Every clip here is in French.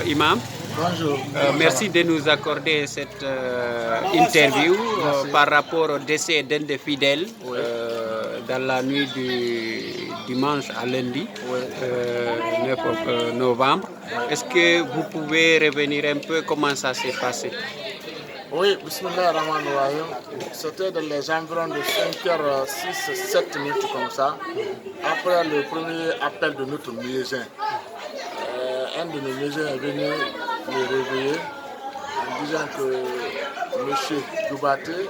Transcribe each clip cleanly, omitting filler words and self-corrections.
Imam. Bonjour. Merci de nous accorder cette interview par rapport au décès d'un des fidèles dans la nuit du dimanche à lundi, 9 novembre. Est-ce que vous pouvez revenir un peu comment ça s'est passé? Oui, bismillah ar-Rahman ar-Rahim. C'était dans les environs de 5h06, 7 minutes comme ça, après le premier appel de notre muezzin. Un de nos muezzins est venu me réveiller en disant que M. Doubaté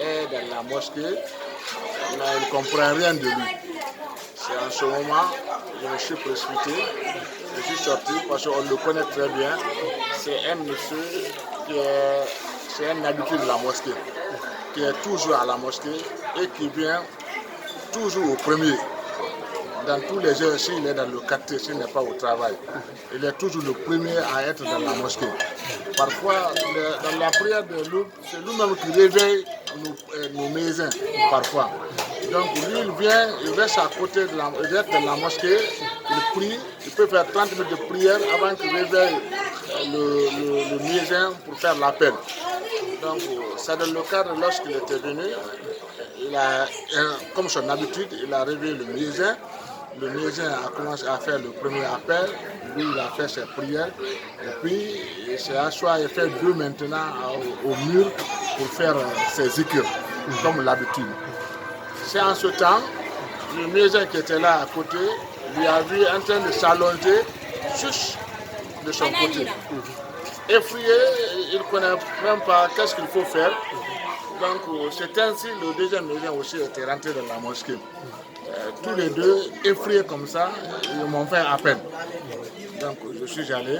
est dans la mosquée, mais il ne comprend rien de lui. C'est en ce moment que je me suis précipité, je suis sorti parce qu'on le connaît très bien. C'est un monsieur c'est un habitué de la mosquée, qui est toujours à la mosquée et qui vient toujours au premier. Dans tous les jours, s'il est dans le quartier, s'il n'est pas au travail, il est toujours le premier à être dans la mosquée. Parfois, dans la prière de l'aube, c'est lui-même qui réveille nos maisons, parfois. Donc lui, il vient, il reste à côté de la mosquée, il prie, il peut faire 30 minutes de prière avant qu'il réveille le muezzin pour faire l'appel. Donc, c'est dans le cadre, lorsqu'il était venu, comme son habitude, il a réveillé le muezzin. Le muezzin a commencé à faire le premier appel, lui il a fait ses prières, et puis il s'est assis et fait deux maintenant au mur pour faire ses zikrs, comme l'habitude. C'est en ce temps, le muezzin qui était là à côté, lui a vu en train de s'allonger juste de son côté. Effrayé, il ne connaît même pas qu'est-ce qu'il faut faire. Donc c'est ainsi le deuxième muezzin aussi était rentré dans la mosquée. Tous les deux, effrayés comme ça, ils m'ont fait appel. Donc je suis allé.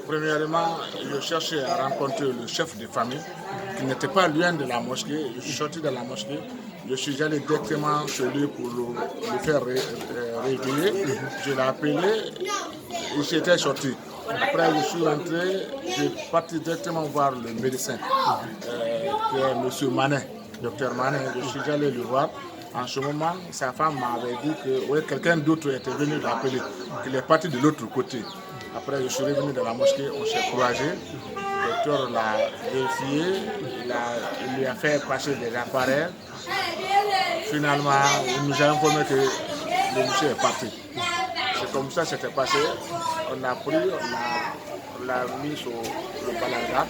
Premièrement, je cherchais à rencontrer le chef de famille, qui n'était pas loin de la mosquée. Je suis sorti de la mosquée. Je suis allé directement chez lui pour le faire réveiller. Je l'ai appelé, il s'était sorti. Après, je suis rentré, je suis parti directement voir le médecin, qui est M. Manet, Dr Manet. Je suis allé le voir. En ce moment, sa femme m'avait dit que quelqu'un d'autre était venu l'appeler, qu'il est parti de l'autre côté. Après, je suis revenu dans la mosquée, on s'est croisés. Le docteur l'a vérifié, il lui a fait passer des appareils. Finalement, il nous a informé que le monsieur est parti. C'est comme ça que c'était passé. On a pris, on l'a mis sur le balanga,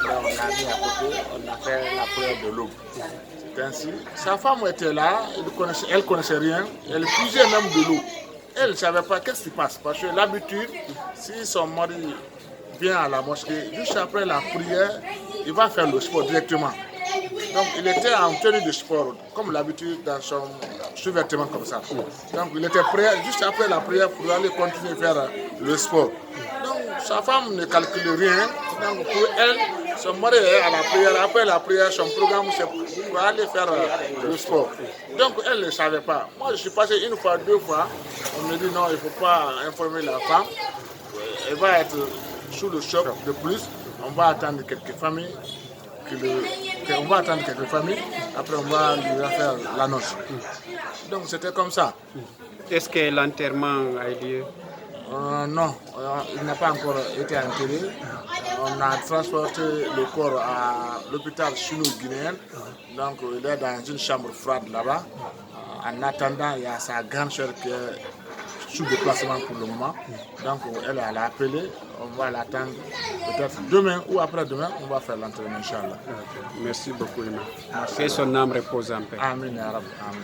on l'a mis à côté, on a fait la prière de l'aube. C'est ainsi. Sa femme était là, elle ne connaissait rien, elle puisait même de l'eau. Elle ne savait pas qu'est-ce qui se passe, parce que l'habitude, si son mari vient à la mosquée, juste après la prière, il va faire le sport directement. Donc il était en tenue de sport, comme l'habitude dans son sous-vêtement comme ça. Donc il était prêt, juste après la prière, pour aller continuer à faire le sport. Donc sa femme ne calcule rien. Donc pour elle, son mari est à la prière. Après la prière, son programme c'est pour aller faire le sport. Donc elle ne savait pas. Moi je suis passé une fois, deux fois. On me dit non, il ne faut pas informer la femme. Elle va être sous le choc de plus. On va attendre quelques familles. On va attendre quelques familles, après on va lui faire l'annonce. Donc c'était comme ça. Est-ce que l'enterrement a eu lieu? Non, il n'a pas encore été enterré. On a transporté le corps à l'hôpital chino-guinéen. Donc il est dans une chambre froide là-bas. En attendant, il y a sa grande soeur qui est sous déplacement pour le moment. Donc elle a appelé, on va l'attendre peut-être demain ou après-demain, on va faire l'enterrement, Inch'Allah. Merci beaucoup, Imam. Que son âme repose en paix. Amin, ya Rabbi. Amin.